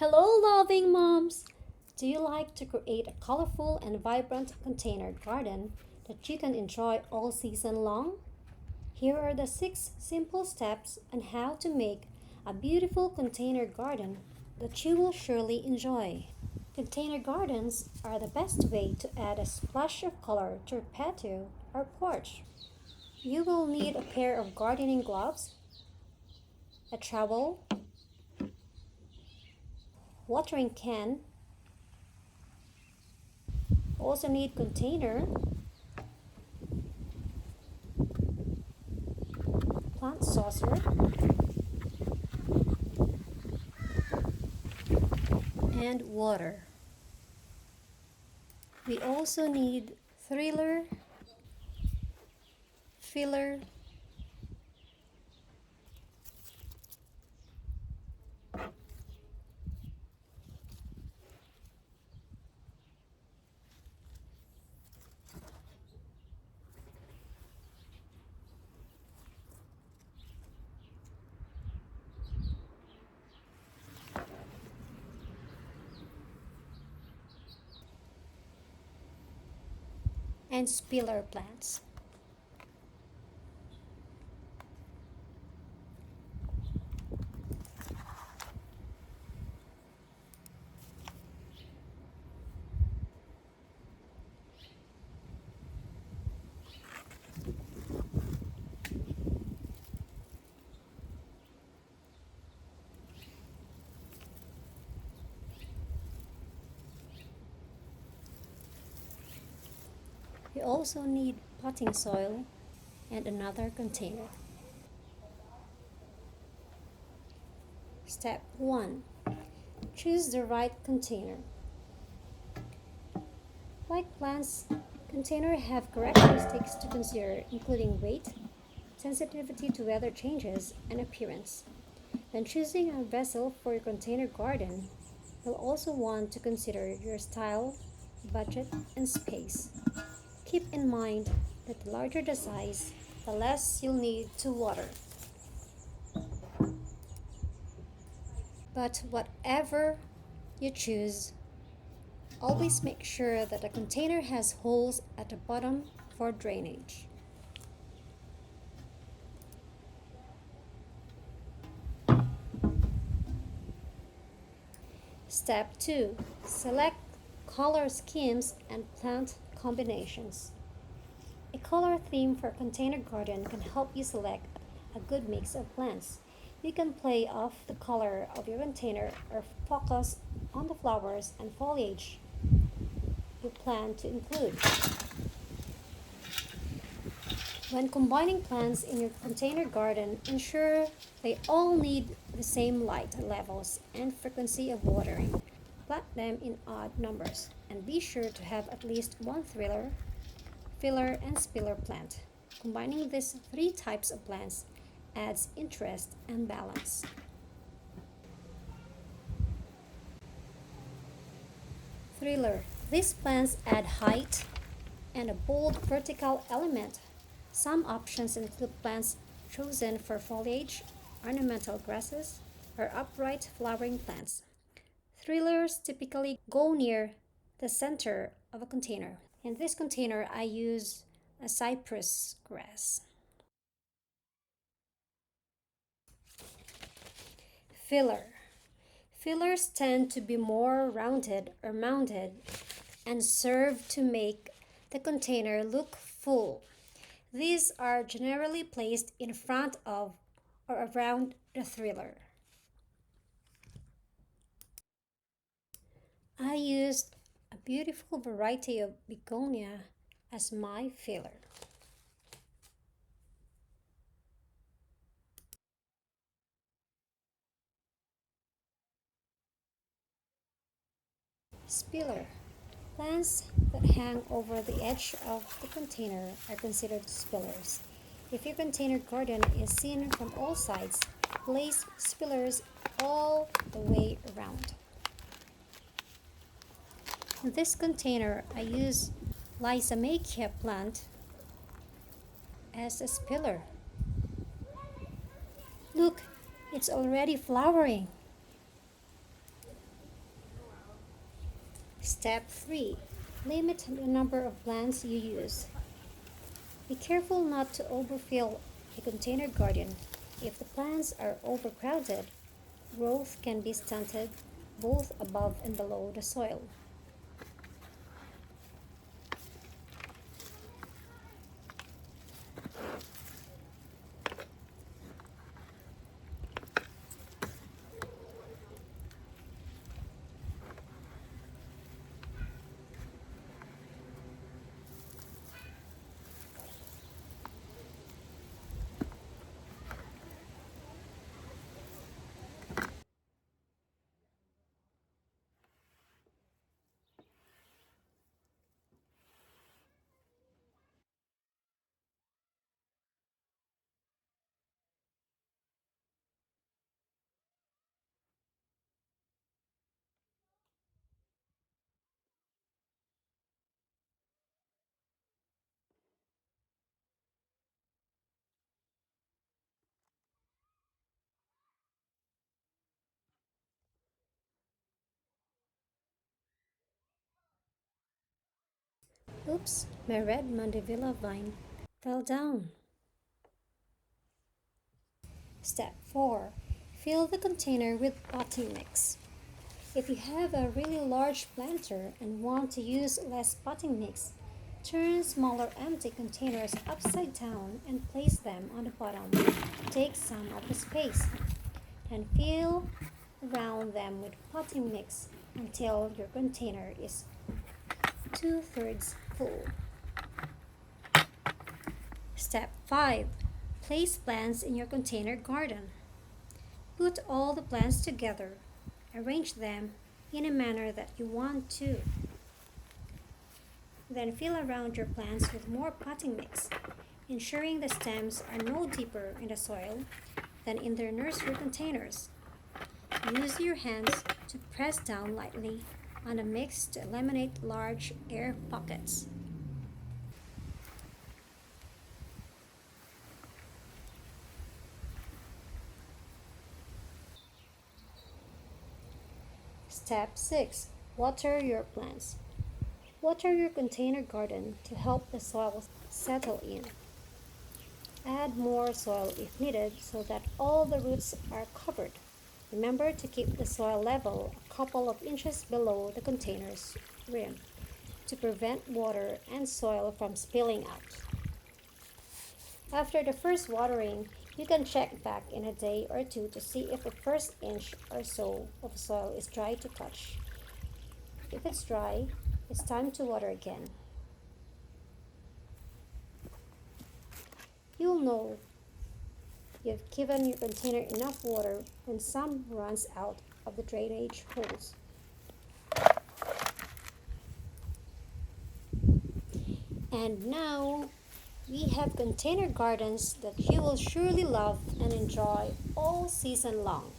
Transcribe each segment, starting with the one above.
Hello, loving moms! Do you like to create a colorful and vibrant container garden that you can enjoy all season long? Here are the 6 simple steps on how to make a beautiful container garden that you will surely enjoy. Container gardens are the best way to add a splash of color to your patio or porch. You will need a pair of gardening gloves, a trowel, watering can, also need container, plant saucer, and water. We also need thriller, filler, and spiller plants. We also need potting soil and another container. Step 1. Choose the right container. Like plants, containers have characteristics to consider including weight, sensitivity to weather changes, and appearance. When choosing a vessel for your container garden, you'll also want to consider your style, budget, and space. Keep in mind that the larger the size, the less you'll need to water. But whatever you choose, always make sure that the container has holes at the bottom for drainage. Step 2. Select color schemes and plant combinations. A color theme for a container garden can help you select a good mix of plants. You can play off the color of your container or focus on the flowers and foliage you plan to include. When combining plants in your container garden, ensure they all need the same light levels and frequency of watering. Plant them in odd numbers and be sure to have at least one thriller, filler, and spiller plant. Combining these 3 types of plants adds interest and balance. Thriller. These plants add height and a bold vertical element. Some options include plants chosen for foliage, ornamental grasses, or upright flowering plants. Thrillers typically go near the center of a container. In this container, I use a cypress grass. Filler. Fillers tend to be more rounded or mounded and serve to make the container look full. These are generally placed in front of or around the thriller. I used a beautiful variety of begonia as my filler. Spiller. Plants that hang over the edge of the container are considered spillers. If your container garden is seen from all sides, place spillers all the way around. In this container, I use Lysimachia plant as a spiller. Look, it's already flowering. Step 3. Limit the number of plants you use. Be careful not to overfill a container garden. If the plants are overcrowded, growth can be stunted both above and below the soil. Oops, my red mandevilla vine fell down. Step 4. Fill the container with potting mix. If you have a really large planter and want to use less potting mix, turn smaller empty containers upside down and place them on the bottom to take some of the space. Then fill around them with potting mix until your container is 2/3 full. Step 5. Place plants in your container garden. Put all the plants together. Arrange them in a manner that you want to. Then fill around your plants with more potting mix, ensuring the stems are no deeper in the soil than in their nursery containers. Use your hands to press down lightly on the mix to eliminate large air pockets. Step 6. Water your plants. Water your container garden to help the soil settle in. Add more soil if needed so that all the roots are covered. Remember to keep the soil level a couple of inches below the container's rim to prevent water and soil from spilling out. After the first watering, you can check back in a day or two to see if the first inch or so of soil is dry to touch. If it's dry, it's time to water again. You'll know you've given your container enough water when some runs out of the drainage holes. And now we have container gardens that you will surely love and enjoy all season long.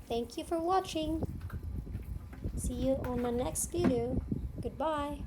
Thank you for watching. See you on the next video. Goodbye.